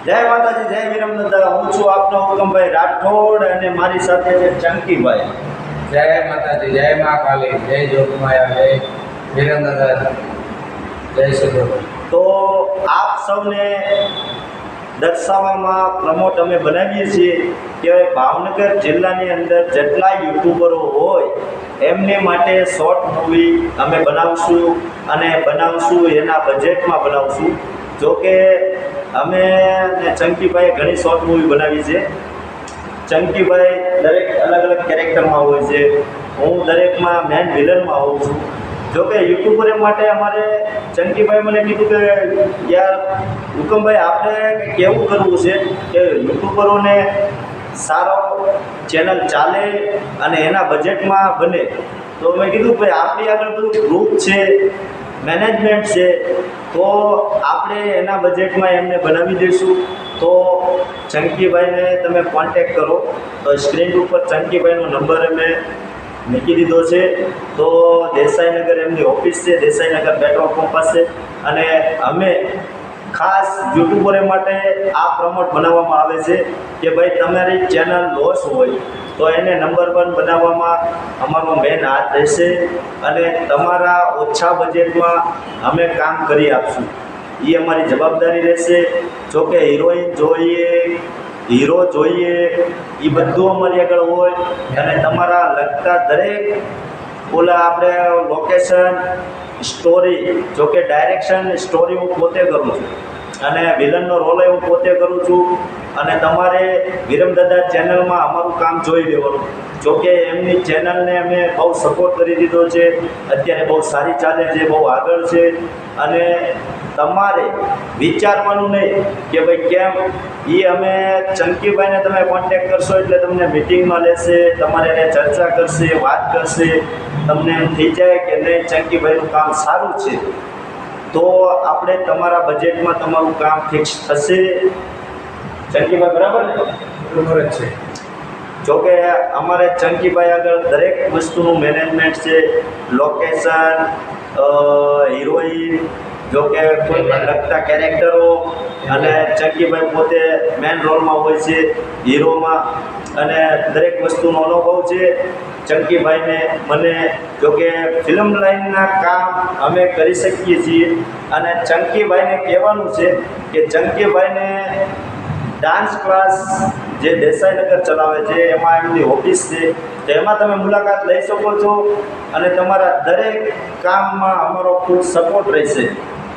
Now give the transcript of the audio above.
જય માતાજી, જય વિરમદાદા। હું છું આપનો હુકમભાઈ રાઠોડ અને મારી સાથે છે ચંકીભાઈ। જય માતાજી, જય મા કાલી, જય જોગમાયા, જય વિરમદાદા, જય સુધોભાઈ। તો આપ સૌને દર્શાવવામાં પ્રમોટ અમે બનાવીએ છીએ કે ભાવનગર જિલ્લાની અંદર જેટલા યુટ્યુબરો હોય એમને માટે શોર્ટ મૂવી અમે બનાવશું અને બનાવશું એના બજેટમાં બનાવશું। જોકે અમે ને ચંકીભાઈએ ઘણી શોર્ટ મૂવી બનાવી છે। ચંકીભાઈ દરેક અલગ અલગ કેરેક્ટરમાં હોય છે, હું દરેકમાં મેન વિલનમાં હોઉં છું। જોકે યુટ્યુબરો માટે અમારે ચંકીભાઈ મને કીધું કે યાર હુકમભાઈ આપણે કેવું કરવું છે કે યુટ્યુબરોને સારો ચેનલ ચાલે અને એના બજેટમાં બને। તો મેં કીધું ભાઈ આપણી આગળ બધું ગ્રુપ છે, મેનેજમેન્ટ છે, તો આપણે એના બજેટમાં એમને બનાવી દઈશું। તો ચંકીભાઈને તમે કોન્ટેક કરો। તો સ્ક્રીન ઉપર ચંકીભાઈનો નંબર અમે મૂકી દીધો છે। તો દેસાઈનગર એમની ઓફિસ છે, દેસાઈનગર પેટ્રોલ પંપ પાસે। અને અમે ખાસ યુટ્યુબરો માટે આ પ્રમોટ બનાવવામાં આવે છે કે ભાઈ તમારી ચેનલ લોસ હોય તો એને નંબર 1 બનાવવામાં અમારો મેન હાથ રહેશે અને તમારા ઓછા બજેટમાં અમે કામ કરી આપશું, એ અમારી જવાબદારી રહેશે। જોકે હિરોઈન જોઈએ, હીરો જોઈએ, એ બધું અમારી આગળ હોય અને તમારા લગતા દરેક ઓલા આપણે લોકેશન, સ્ટોરી, જોકે ડાયરેક્શન સ્ટોરી હું પોતે કરું છું અને વિલનનો રોલ હું પોતે કરું છું। અને તમારે વિરમદાદા ચેનલમાં અમારું કામ જોઈ લેવાનું। જોકે એમની ચેનલને અમે બહુ સપોર્ટ કરી દીધો છે, અત્યારે બહુ સારી ચાલે છે, બહુ આગળ છે। અને તમારે વિચારવાનું નહીં કે ભાઈ કેમ, એ અમે ચંકીભાઈને તમે કોન્ટેક કરશો એટલે તમને મિટિંગમાં લેશે, તમારે એને ચર્ચા કરશે, વાત કરશે, તમને એમ થઈ જાય કે નહીં ચંકીભાઈનું કામ સારું છે તો આપણે તમારા બજેટમાં તમારું કામ ફિક્સ થશે। ચંકીભાઈ બરાબર ને? બરોબર જ છે। જોકે અમારે ચંકીભાઈ આગળ દરેક વસ્તુનું મેનેજમેન્ટ છે, લોકેશન, હિરોઈન, જોકે કોઈ પણ લગતા કેરેક્ટરો, અને ચંકીભાઈ પોતે મેન રોલમાં હોય છે, હીરોમાં, અને દરેક વસ્તુનો અનુભવ છે ચંકીભાઈને મને। જોકે ફિલ્મ લાઇનના કામ અમે કરી શકીએ છીએ અને ચંકીભાઈને કહેવાનું છે કે ચંકીભાઈને ડાન્સ ક્લાસ જે દેસાઈનગર ચલાવે છે એમાં એમની ઓફિસ છે, તો એમાં તમે મુલાકાત લઈ શકો છો અને તમારા દરેક કામમાં અમારો ખૂબ સપોર્ટ રહેશે।